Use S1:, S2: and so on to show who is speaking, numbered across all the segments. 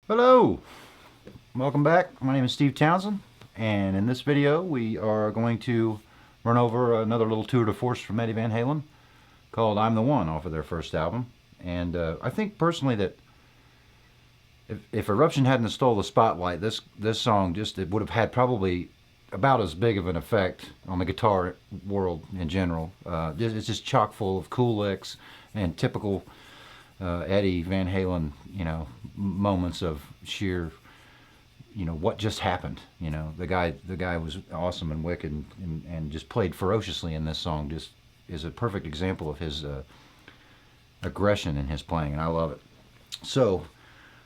S1: Hello, welcome back. My name is Steve Townsend, and in this video we are going to run over another little tour de force from Eddie Van Halen called I'm the One off of their first album. And I think personally that if Eruption hadn't stole the spotlight, this song just it would have had probably about as big of an effect on the guitar world in general. It's just chock full of cool licks and typical Eddie Van Halen, moments of sheer, what just happened. The guy was awesome and wicked and just played ferociously in this song. Just is a perfect example of his aggression in his playing, and I love it. So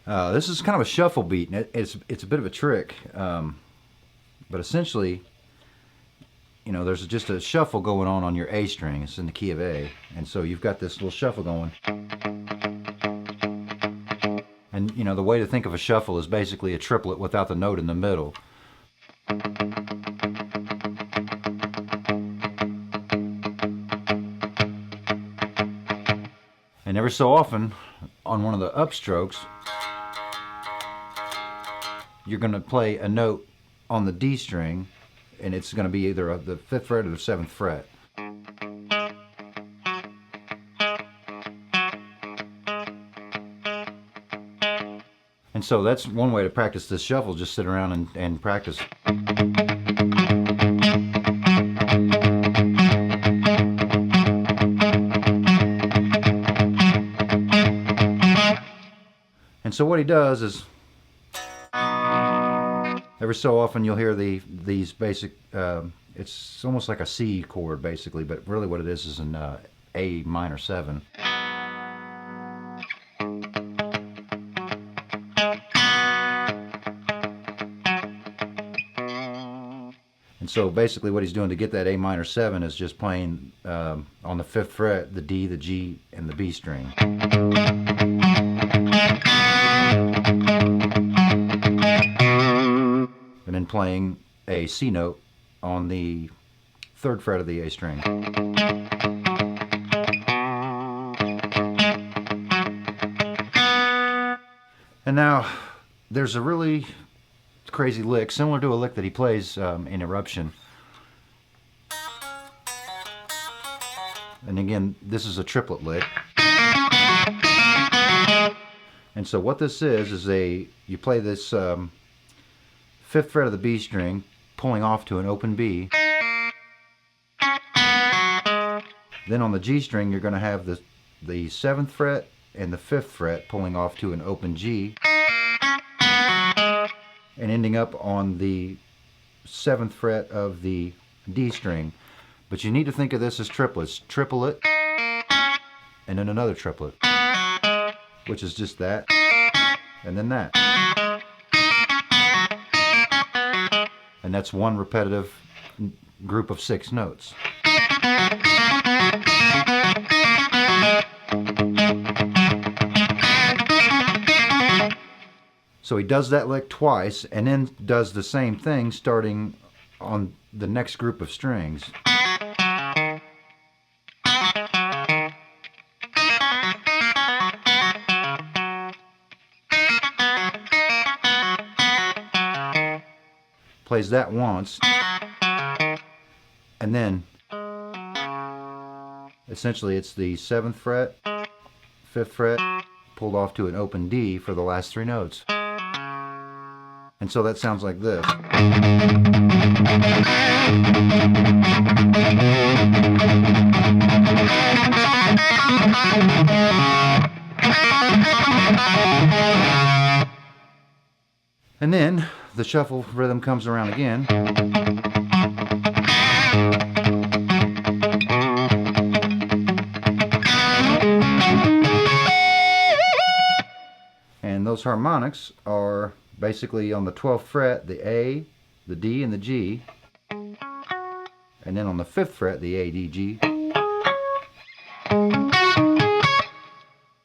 S1: this is kind of a shuffle beat, and it's a bit of a trick, but essentially, there's just a shuffle going on your A string. It's in the key of A, and so you've got this little shuffle going. And the way to think of a shuffle is basically a triplet without the note in the middle. And every so often, on one of the upstrokes, you're going to play a note on the D string, and it's going to be either the 5th fret or the 7th fret. And so that's one way to practice this shuffle, just sit around and practice. And so what he does is, every so often you'll hear these basic, it's almost like a C chord basically, but really what it is an A minor 7. And so basically what he's doing to get that A minor 7 is just playing on the 5th fret, the D, the G, and the B string. And then playing a C note on the 3rd fret of the A string. And now there's a really crazy lick, similar to a lick that he plays in Eruption. And again, this is a triplet lick. And so what this is you play this 5th fret of the B string, pulling off to an open B. Then on the G string, you're going to have the 7th fret and the 5th fret pulling off to an open G, and ending up on the 7th fret of the D string. But you need to think of this as triplets. Triplet, and then another triplet, which is just that, and then that. And that's one repetitive group of 6 notes. So he does that lick twice, and then does the same thing starting on the next group of strings. Plays that once, and then essentially it's the 7th fret, 5th fret, pulled off to an open D for the last 3 notes. And so that sounds like this. And then the shuffle rhythm comes around again. And those harmonics are basically on the 12th fret, the A, the D, and the G. and then on the 5th fret, the A, D, G,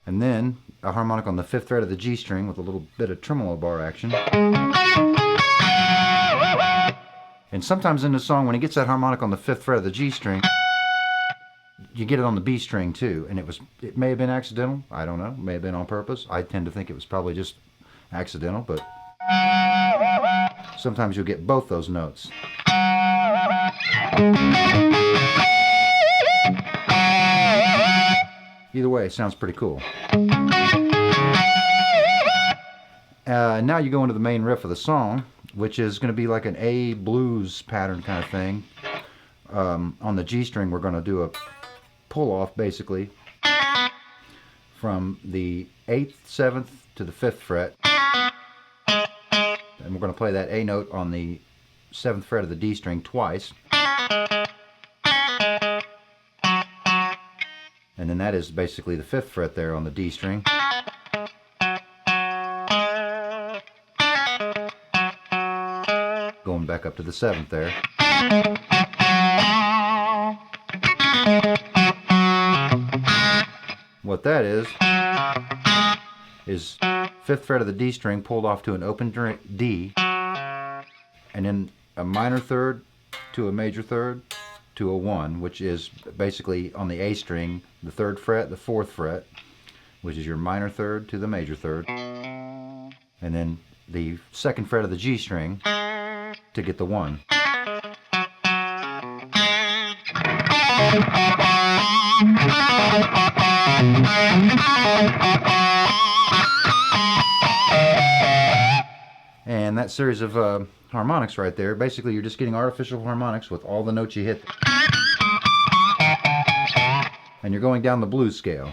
S1: and then a harmonic on the 5th fret of the G string with a little bit of tremolo bar action. And sometimes in the song, when he gets that harmonic on the 5th fret of the G string, you get it on the B string too, and it may have been accidental. I don't know. It may have been on purpose. I tend to think it was probably just accidental, but sometimes you'll get both those notes. Either way, it sounds pretty cool. Now you go into the main riff of the song, which is going to be like an A blues pattern kind of thing. On the G string, we're going to do a pull off basically from the 8th, 7th to the 5th fret, and we're going to play that A note on the 7th fret of the D string twice, and then that is basically the 5th fret there on the D string, going back up to the 7th there. What that is 5th fret of the D string pulled off to an open D, and then a minor third to a major third to a 1, which is basically on the A string, the 3rd fret, the 4th fret, which is your minor third to the major third, and then the 2nd fret of the G string to get the 1. And that series of harmonics right there, basically you're just getting artificial harmonics with all the notes you hit. And you're going down the blues scale.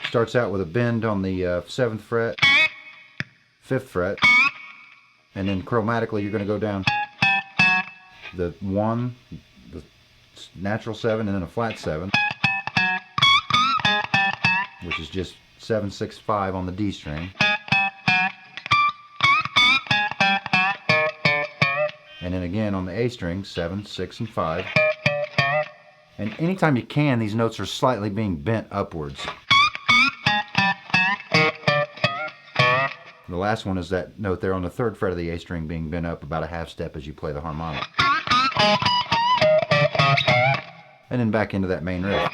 S1: Starts out with a bend on the 7th fret, 5th fret, and then chromatically you're going to go down the 1, the natural 7, and then a flat 7, which is just 7, 6, 5 on the D string. And then again on the A string, 7, 6, and 5. And anytime you can, these notes are slightly being bent upwards. The last one is that note there on the 3rd fret of the A string being bent up about a half step as you play the harmonic. And then back into that main riff.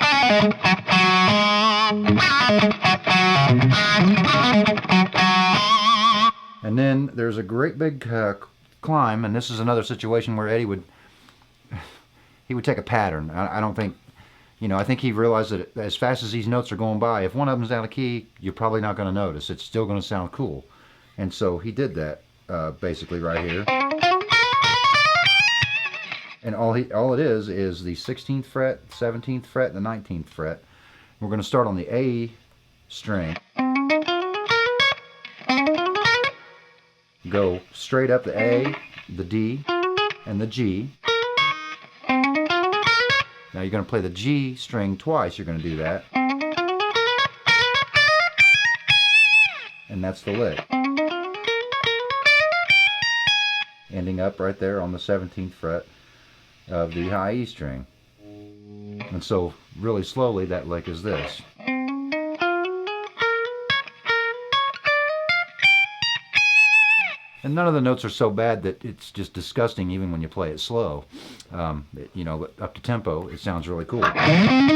S1: And then there's a great big climb, and this is another situation where Eddie would take a pattern. I don't think, I think he realized that as fast as these notes are going by, if one of them's out of key, you're probably not going to notice. It's still going to sound cool. And so he did that basically right here. And all it is the 16th fret, 17th fret, and the 19th fret. We're going to start on the A string. Go straight up the A, the D, and the G. Now you're going to play the G string twice. You're going to do that. And that's the lick. Ending up right there on the 17th fret of the high E string. And so really slowly that lick is this. And none of the notes are so bad that it's just disgusting even when you play it slow. But up to tempo, it sounds really cool. And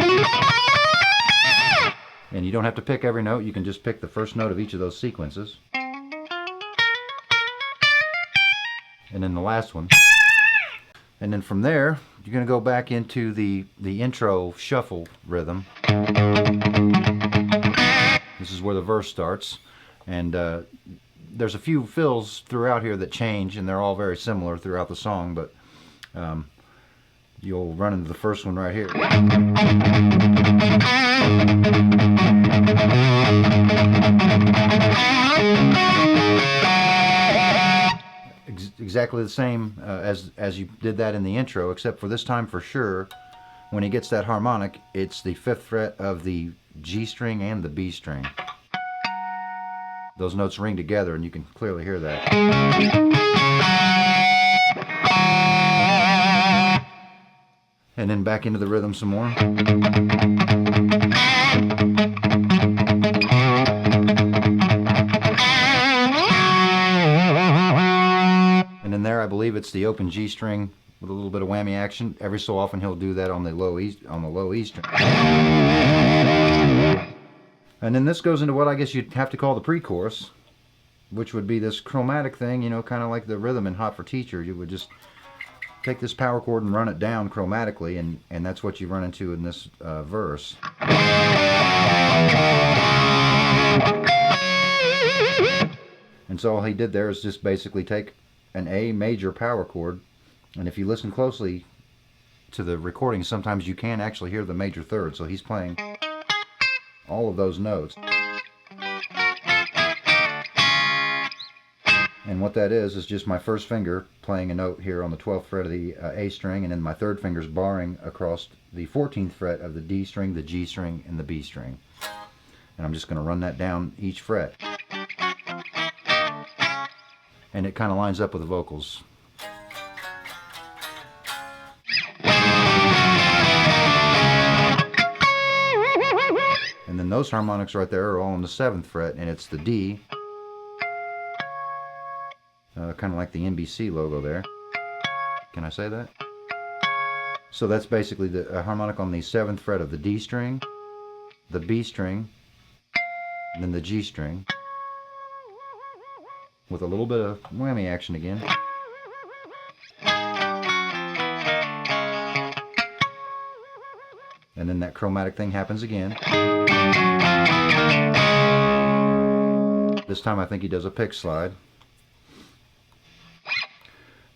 S1: you don't have to pick every note, you can just pick the first note of each of those sequences. And then the last one. And then from there, you're going to go back into the intro shuffle rhythm. This is where the verse starts. And there's a few fills throughout here that change, and they're all very similar throughout the song, but you'll run into the first one right here. Exactly the same as you did that in the intro, except for this time for sure, when he gets that harmonic, it's the 5th fret of the G string and the B string. those notes ring together, and you can clearly hear that. And then back into the rhythm some more. And then there, I believe it's the open G string with a little bit of whammy action. Every so often he'll do that on the low E string. And then this goes into what I guess you'd have to call the pre-chorus, which would be this chromatic thing, you know, kind of like the rhythm in Hot for Teacher. You would just take this power chord and run it down chromatically, and that's what you run into in this verse. And so all he did there is just basically take an A major power chord, and if you listen closely to the recording, sometimes you can actually hear the major third. So he's playing all of those notes. And what that is just my first finger playing a note here on the 12th fret of the A string, and then my third finger's barring across the 14th fret of the D string, the G string, and the B string. And I'm just going to run that down each fret. And it kind of lines up with the vocals. And then those harmonics right there are all on the 7th fret, and it's the D. Kind of like the NBC logo there. Can I say that? So that's basically the harmonic on the 7th fret of the D string, the B string, and then the G string, with a little bit of whammy action again. And then that chromatic thing happens again. This time I think he does a pick slide.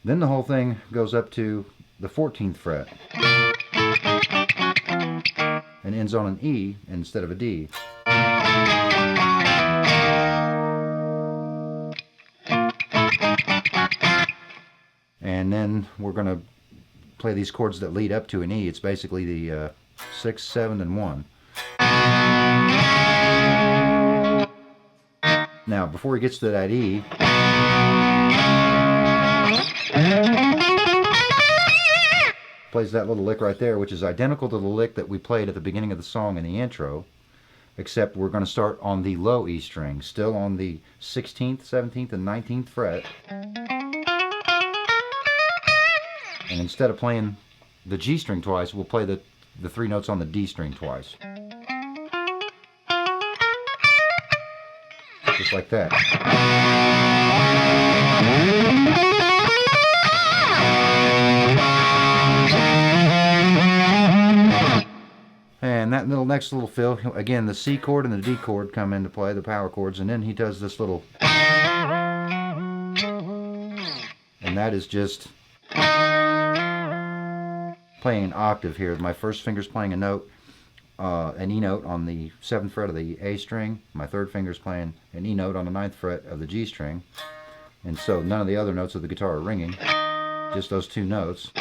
S1: Then the whole thing goes up to the 14th fret and ends on an E instead of a D. And then we're going to play these chords that lead up to an E. It's basically the 6, 7, and 1. Now, before he gets to that E, plays that little lick right there, which is identical to the lick that we played at the beginning of the song in the intro, except we're going to start on the low E string, still on the 16th, 17th, and 19th fret. And instead of playing the G string twice, we'll play the 3 notes on the D string twice. Just like that. And that next little fill, again, the C chord and the D chord come into play, the power chords, and then he does this little, and that is just playing an octave here. My first finger's playing a note, an E note on the 7th fret of the A string. My third finger's playing an E note on the 9th fret of the G string. And so none of the other notes of the guitar are ringing, just those 2 notes.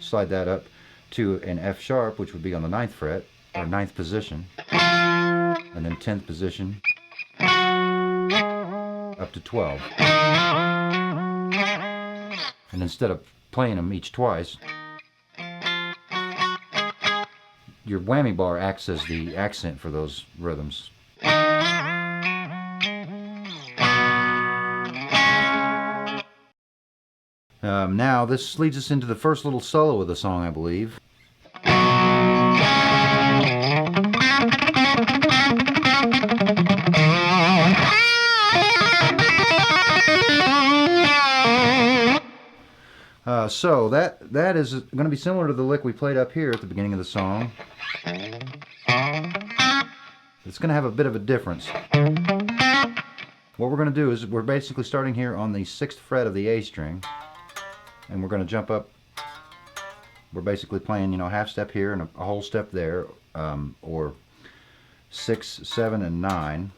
S1: Slide that up to an F sharp, which would be on the 9th fret, or 9th position, and then 10th position, up to 12. And instead of playing them each twice, your whammy bar acts as the accent for those rhythms. Now this leads us into the first little solo of the song, I believe. So that is going to be similar to the lick we played up here at the beginning of the song. It's going to have a bit of a difference. What we're going to do is we're basically starting here on the 6th fret of the A string, and we're going to jump up. We're basically playing, you know, a half step here and a whole step there, or 6, 7, and 9.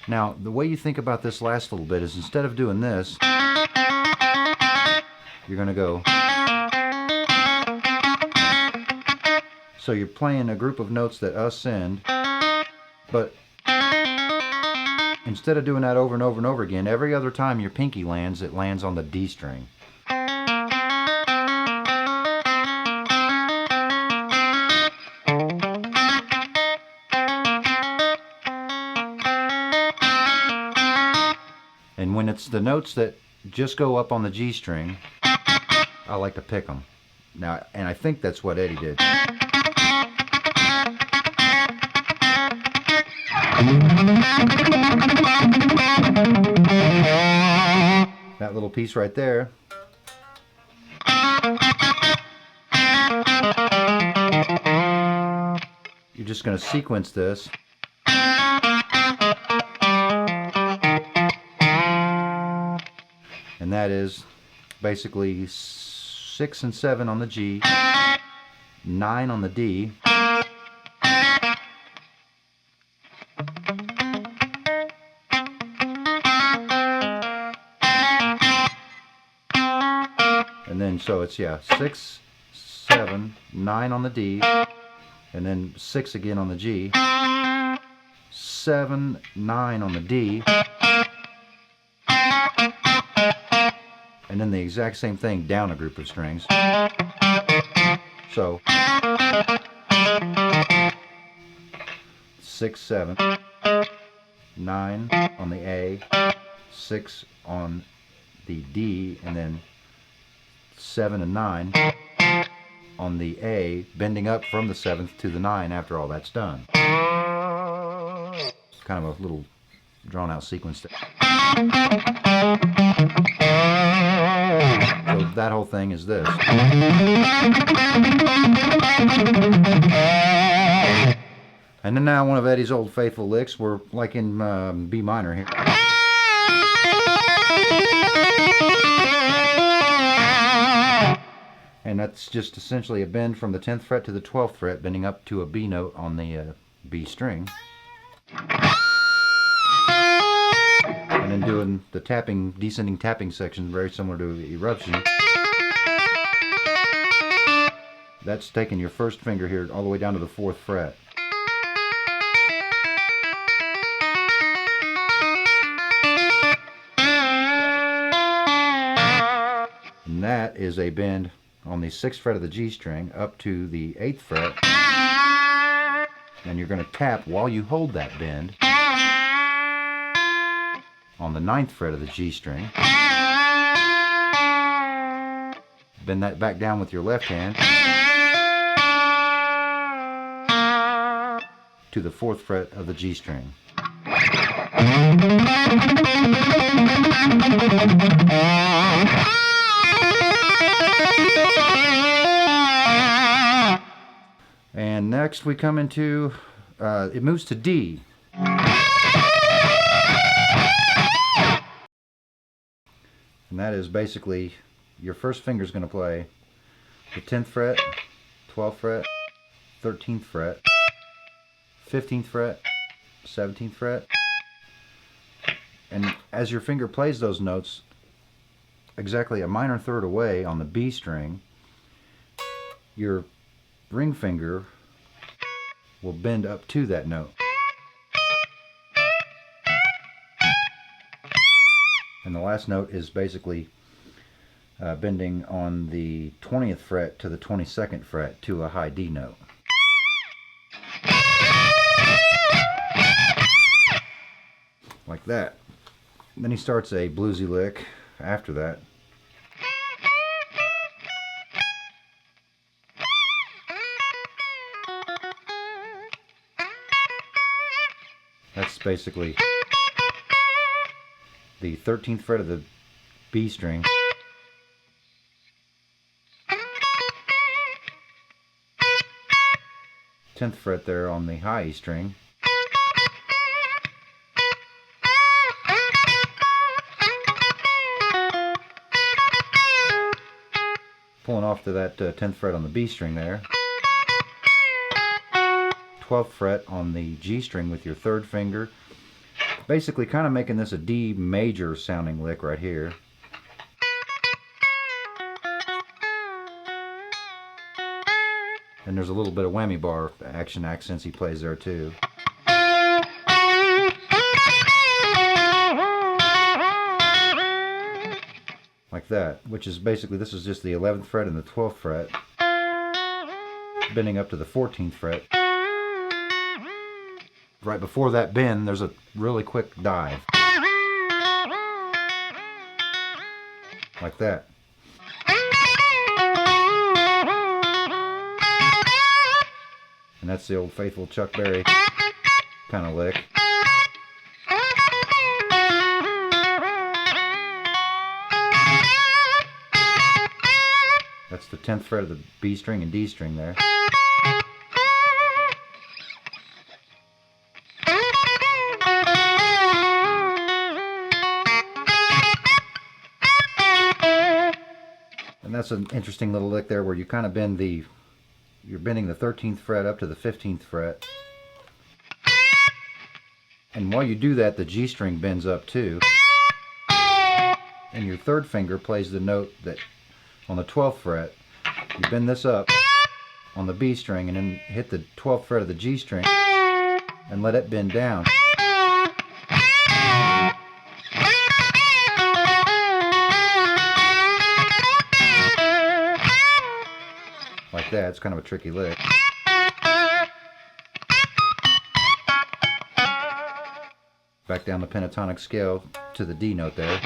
S1: Now, the way you think about this last little bit is instead of doing this, you're going to go. So you're playing a group of notes that ascend, But instead of doing that over and over and over again, every other time your pinky lands, it lands on the D string. And when it's the notes that just go up on the G string, I like to pick them. Now, and I think that's what Eddie did. That little piece right there. You're just going to sequence this. And that is basically 6 and 7 on the G, 9 on the D, and then so it's 6, 7, 9 on the D, and then 6 again on the G, 7, 9 on the D, and then the exact same thing down a group of strings. So 6, 7, 9 on the A, 6 on the D, and then 7 and 9 on the A, bending up from the 7th to the 9 after all that's done. It's kind of a little drawn out sequence there. So that whole thing is this. And then now one of Eddie's old faithful licks. We're like in B minor here. And that's just essentially a bend from the 10th fret to the 12th fret, bending up to a B note on the B string. And then doing the tapping, descending tapping section, very similar to Eruption. That's taking your first finger here all the way down to the 4th fret. And that is a bend on the 6th fret of the G string up to the 8th fret. And you're going to tap while you hold that bend on the 9th fret of the G string. Bend that back down with your left hand to the 4th fret of the G string. And next we come into, it moves to D. And that is basically, your first finger is going to play the 10th fret, 12th fret, 13th fret, 15th fret, 17th fret. And as your finger plays those notes, exactly a minor third away on the B string, your ring finger will bend up to that note. And the last note is basically bending on the 20th fret to the 22nd fret to a high D note. Like that. And then he starts a bluesy lick after that. That's basically the 13th fret of the B string, tenth fret there on the high E string, pulling off to that 10th fret on the B string there, 12th fret on the G string with your 3rd finger, basically kind of making this a D major sounding lick right here. And there's a little bit of whammy bar action accents he plays there too. And that, which is basically, this is just the 11th fret and the 12th fret, bending up to the 14th fret. Right before that bend, there's a really quick dive. Like that. And that's the old faithful Chuck Berry kind of lick. That's the 10th fret of the B string and D string there. And that's an interesting little lick there where you kind of bend the, you're bending the 13th fret up to the 15th fret. And while you do that, the G string bends up too. And your third finger plays the note that on the 12th fret. You bend this up on the B string and then hit the 12th fret of the G string and let it bend down. Like that. It's kind of a tricky lick. Back down the pentatonic scale to the D note there.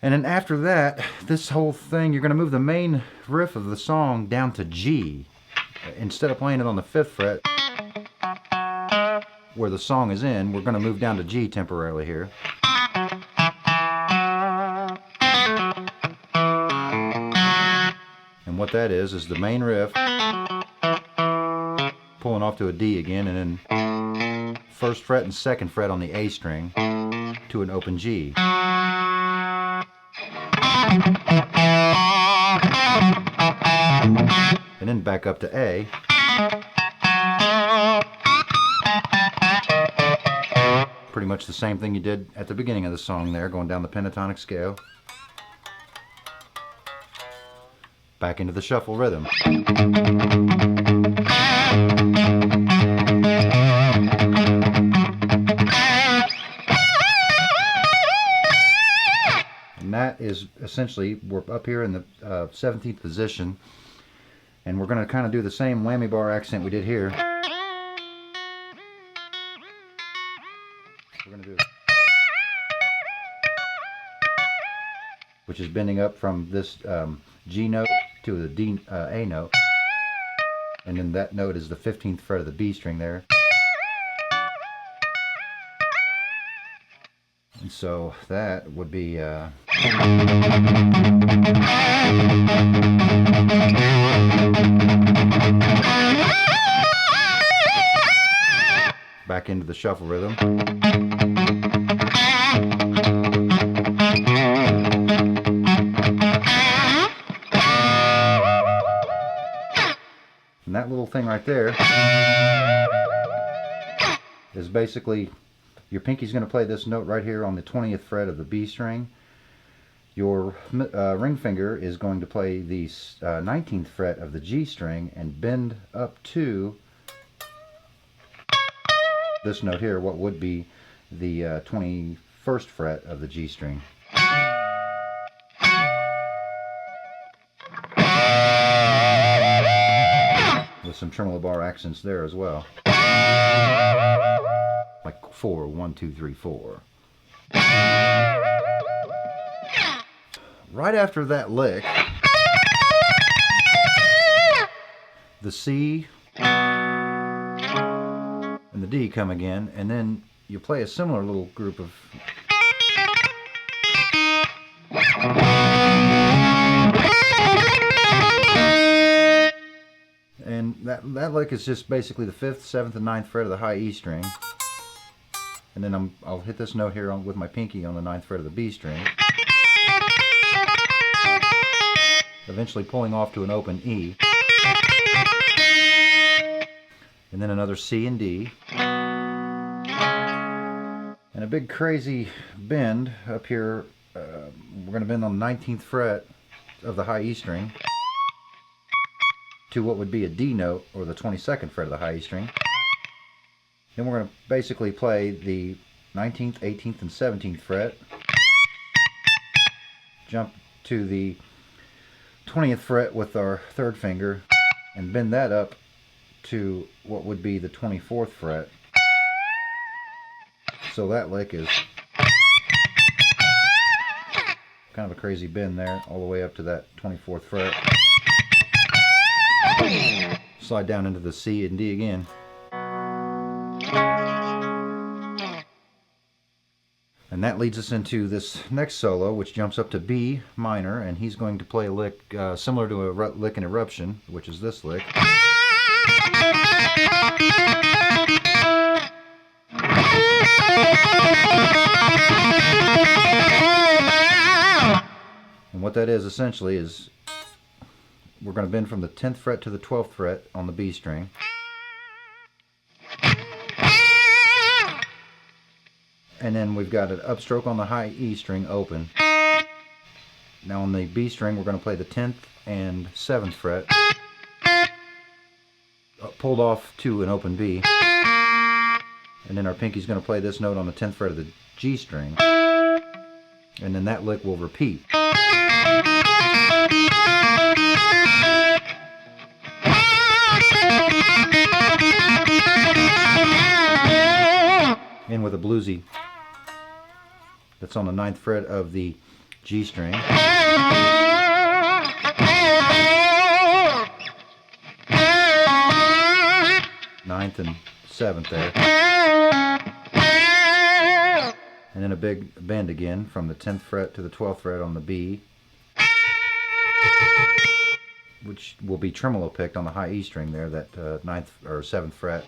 S1: And then after that, this whole thing, you're going to move the main riff of the song down to G. Instead of playing it on the 5th fret, where the song is in, we're going to move down to G temporarily here. And what that is the main riff, pulling off to a D again, and then 1st fret and 2nd fret on the A string to an open G. And then back up to A. Pretty much the same thing you did at the beginning of the song there, going down the pentatonic scale. Back into the shuffle rhythm. And that is essentially, we're up here in the 17th position, and we're going to kind of do the same whammy bar accent we did here. We're going to do it, which is bending up from this G note to the D, A note, and then that note is the 15th fret of the B string there. And so that would be back into the shuffle rhythm. And that little thing right there is basically, your pinky's going to play this note right here on the 20th fret of the B string. Your ring finger is going to play the 19th fret of the G string and bend up to this note here, what would be the 21st fret of the G string. With some tremolo bar accents there as well. Like 4, 1, 2, 3, 4. Right after that lick, the C and the D come again, and then you play a similar little group of. And that lick is just basically the 5th, 7th, and 9th fret of the high E string. And then I'll hit this note here with my pinky on the 9th fret of the B string. Eventually pulling off to an open E. And then another C and D. And a big crazy bend up here. We're going to bend on the 19th fret of the high E string to what would be a D note, or the 22nd fret of the high E string. Then we're going to basically play the 19th, 18th, and 17th fret, jump to the 20th fret with our third finger, and bend that up to what would be the 24th fret. So that lick is kind of a crazy bend there, all the way up to that 24th fret. Slide down into the C and D again. And that leads us into this next solo, which jumps up to B minor, and he's going to play a lick similar to a lick in Eruption, which is this lick. And what that is essentially is we're going to bend from the 10th fret to the 12th fret on the B string. And then we've got an upstroke on the high E string open. Now on the B string we're going to play the 10th and 7th fret, pulled off to an open B. And then our pinky's going to play this note on the 10th fret of the G string. And then that lick will repeat. And with a bluesy that's on the 9th fret of the G string. 9th and 7th there. And then a big bend again from the 10th fret to the 12th fret on the B, which will be tremolo picked on the high E string there, that 9th or 7th fret.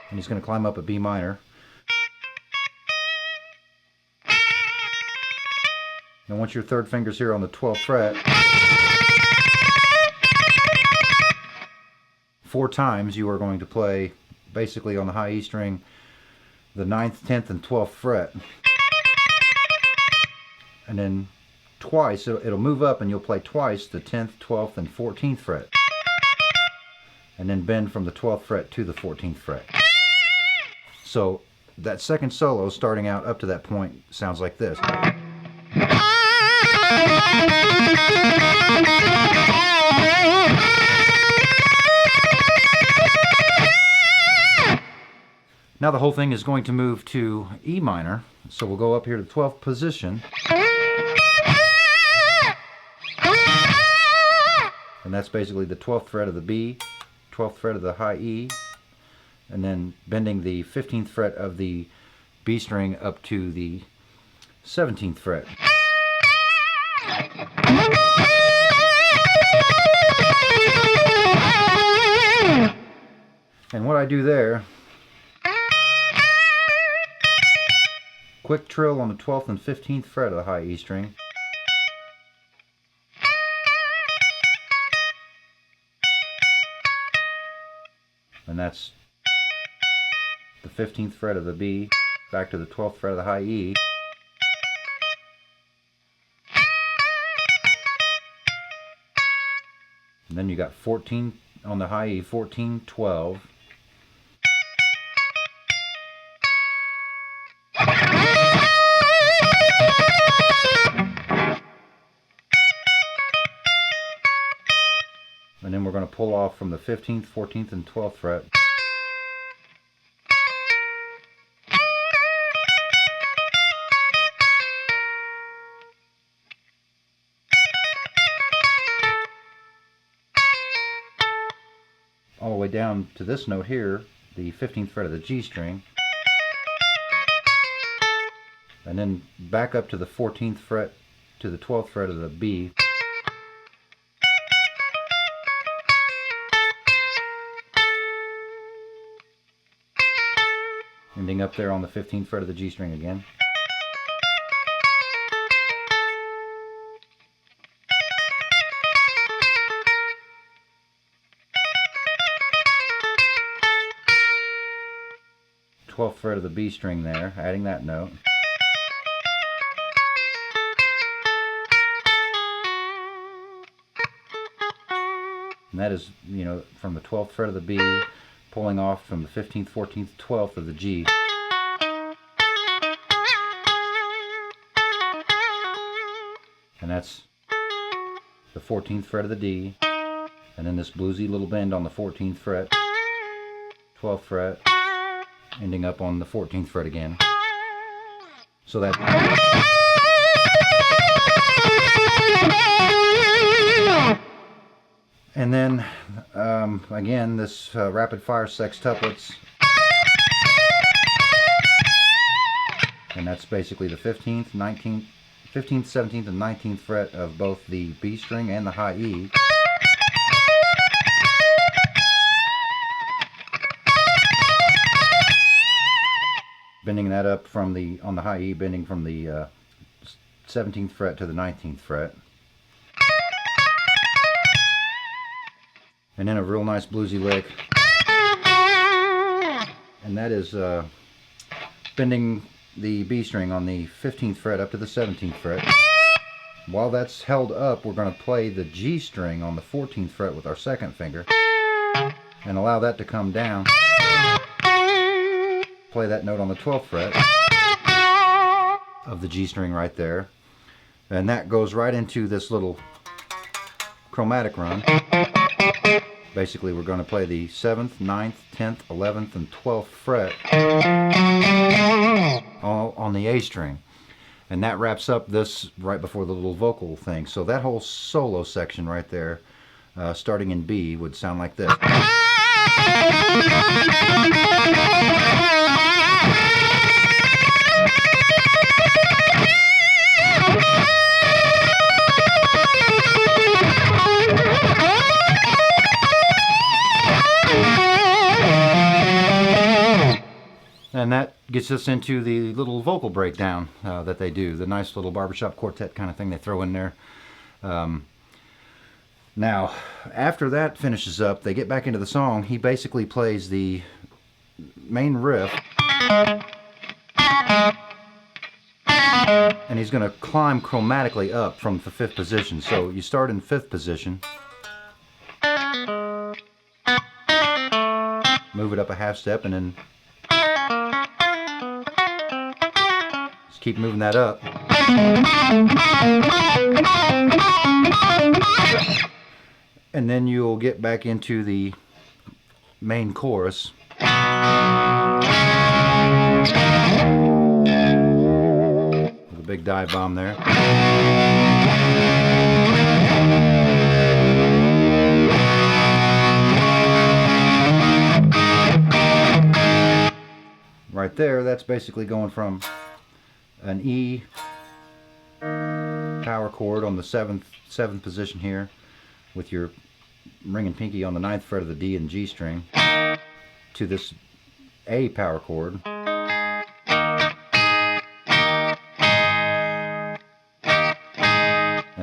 S1: And he's going to climb up a B minor. Now once your third finger's here on the 12th fret, 4 times you are going to play basically on the high E string the 9th, 10th, and 12th fret. And then twice, it'll move up and you'll play twice the 10th, 12th, and 14th fret. And then bend from the 12th fret to the 14th fret. So that second solo, starting out up to that point, sounds like this. Now the whole thing is going to move to E minor, so we'll go up here to the 12th position. And that's basically the 12th fret of the B, 12th fret of the high E, and then bending the 15th fret of the B string up to the 17th fret. And what I do there, quick trill on the 12th and 15th fret of the high E string. And that's the 15th fret of the B, back to the 12th fret of the high E. And then you got 14 on the high E, 14, 12. And then we're going to pull off from the 15th, 14th, and 12th fret. All the way down to this note here, the 15th fret of the G string. And then back up to the 14th fret to the 12th fret of the B. Ending up there on the 15th fret of the G string again. Twelfth fret of the B string there, adding that note. And that is, you know, from the 12th fret of the B, pulling off from the 15th, 14th, 12th of the G. And that's the 14th fret of the D, and then this bluesy little bend on the 14th fret, 12th fret, ending up on the 14th fret again. So that... And then, again, this rapid fire sextuplets. And that's basically the 15th, 19th, 15th, 17th, and 19th fret of both the B string and the high E. Bending that up from the, on the high E, bending from the 17th fret to the 19th fret. And then a real nice bluesy lick, and that is bending the B string on the 15th fret up to the 17th fret. While that's held up, we're going to play the G string on the 14th fret with our second finger and allow that to come down. Play that note on the 12th fret of the G string right there, and that goes right into this little chromatic run. Basically, we're going to play the 7th, 9th, 10th, 11th, and 12th fret all on the A string. And that wraps up this right before the little vocal thing. So that whole solo section right there, starting in B, would sound like this. And that gets us into the little vocal breakdown that they do, the nice little barbershop quartet kind of thing they throw in there. Now, after that finishes up, they get back into the song. He basically plays the main riff, and he's going to climb chromatically up from the 5th position. So you start in 5th position, move it up a half step, and then keep moving that up. And then you'll get back into the main chorus. With a big dive bomb there. Right there, that's basically going from an E power chord on the 7th position here, with your ring and pinky on the 9th fret of the D and G string, to this A power chord, and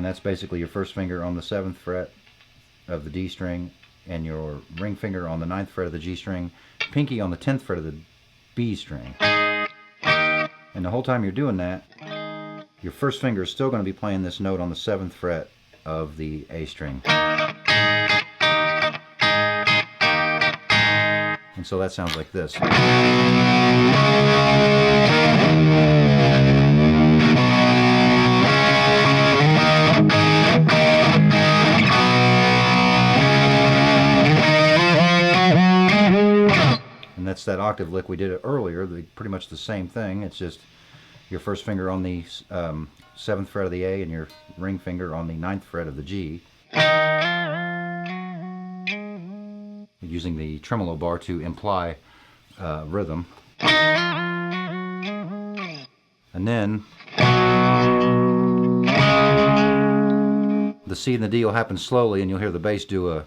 S1: that's basically your first finger on the 7th fret of the D string and your ring finger on the 9th fret of the G string, pinky on the 10th fret of the B string. And the whole time you're doing that, your first finger is still going to be playing this note on the 7th fret of the A string. And so that sounds like this. And that's that octave lick we did earlier, pretty much the same thing. It's just your first finger on the 7th fret of the A and your ring finger on the 9th fret of the G. Using the tremolo bar to imply rhythm. And then the C and the D will happen slowly, and you'll hear the bass do a...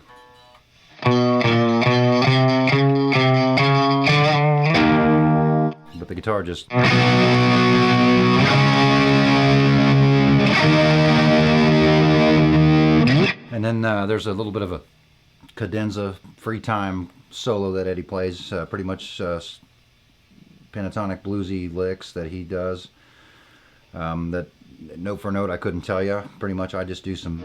S1: But the guitar just... And then there's a little bit of a cadenza free time solo that Eddie plays, pretty much pentatonic bluesy licks that he does, that note for note I couldn't tell you. Pretty much I just do some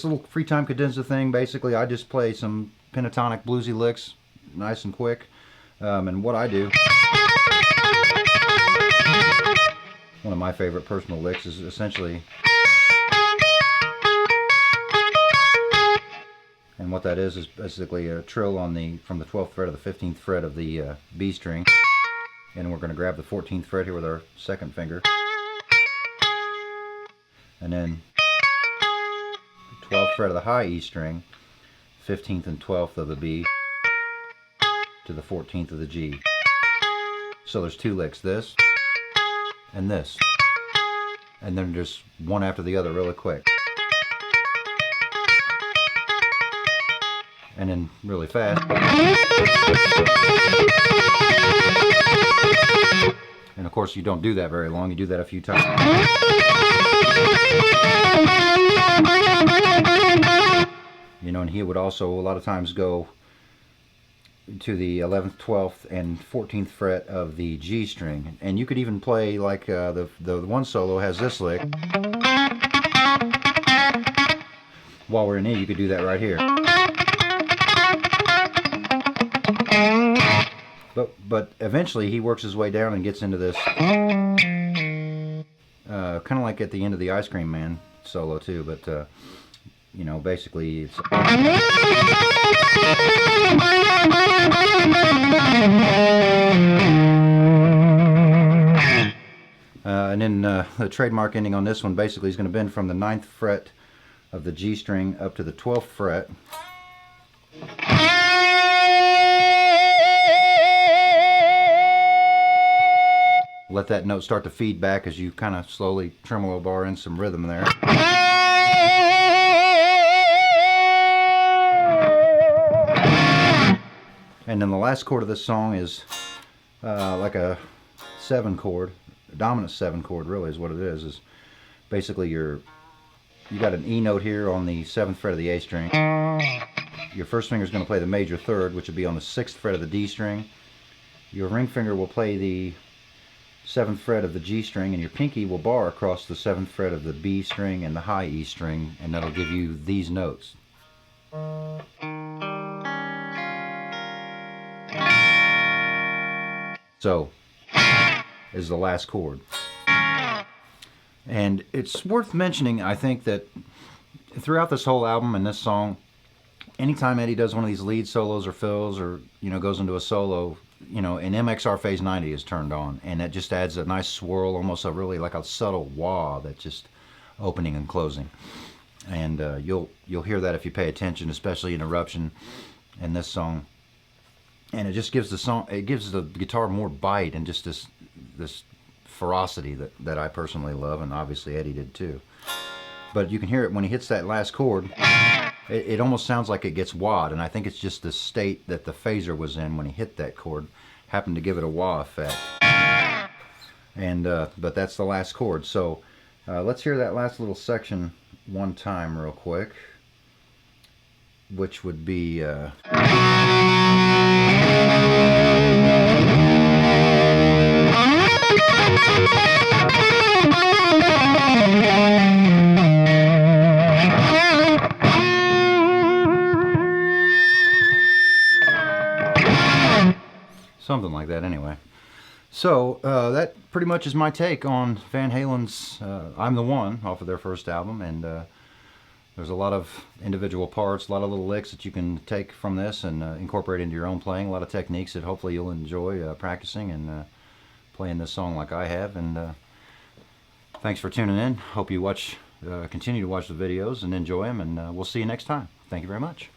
S1: little free time cadenza thing, basically I just play some pentatonic bluesy licks, nice and quick. And what I do, one of my favorite personal licks is essentially, and what that is basically a trill on from the 12th fret of the 15th fret of the B string, and we're going to grab the 14th fret here with our second finger, and then 12th fret of the high E string, 15th and 12th of the B, to the 14th of the G. So there's two licks, this and this, and then just one after the other really quick, and then really fast, and of course you don't do that very long, you do that a few times. You know, and he would also a lot of times go to the 11th, 12th, and 14th fret of the G string. And you could even play like the one solo has this lick. While we're in E, you could do that right here. But eventually he works his way down and gets into this, kind of like at the end of the Ice Cream Man solo too, but you know, basically it's and then the trademark ending on this one basically is going to bend from the 9th fret of the G string up to the 12th fret. Let that note start to feed back as you kind of slowly tremolo bar in some rhythm there. And then the last chord of this song is like a 7 chord, a dominant 7 chord really is what it is. Is basically you got an E note here on the 7th fret of the A string. Your first finger is going to play the major third, which would be on the 6th fret of the D string. Your ring finger will play the 7th fret of the G string, and your pinky will bar across the 7th fret of the B string and the high E string, and that'll give you these notes. So, is the last chord. And it's worth mentioning, I think, that throughout this whole album and this song, anytime Eddie does one of these lead solos or fills, or, you know, goes into a solo, you know, an MXR Phase 90 is turned on, and that just adds a nice swirl, almost a really like a subtle wah that's just opening and closing. And you'll hear that if you pay attention, especially in Eruption and this song. And it just gives the song, it gives the guitar more bite and just this ferocity that I personally love, and obviously Eddie did too. But you can hear it when he hits that last chord. It almost sounds like it gets wah'd, and I think it's just the state that the phaser was in when he hit that chord happened to give it a wah effect. And but that's the last chord. So let's hear that last little section one time real quick, which would be something like that anyway. So that pretty much is my take on Van Halen's I'm the One off of their first album, and there's a lot of individual parts, a lot of little licks that you can take from this and incorporate into your own playing, a lot of techniques that hopefully you'll enjoy practicing and playing this song like I have. And thanks for tuning in. Hope you continue to watch the videos and enjoy them, and we'll see you next time. Thank you very much.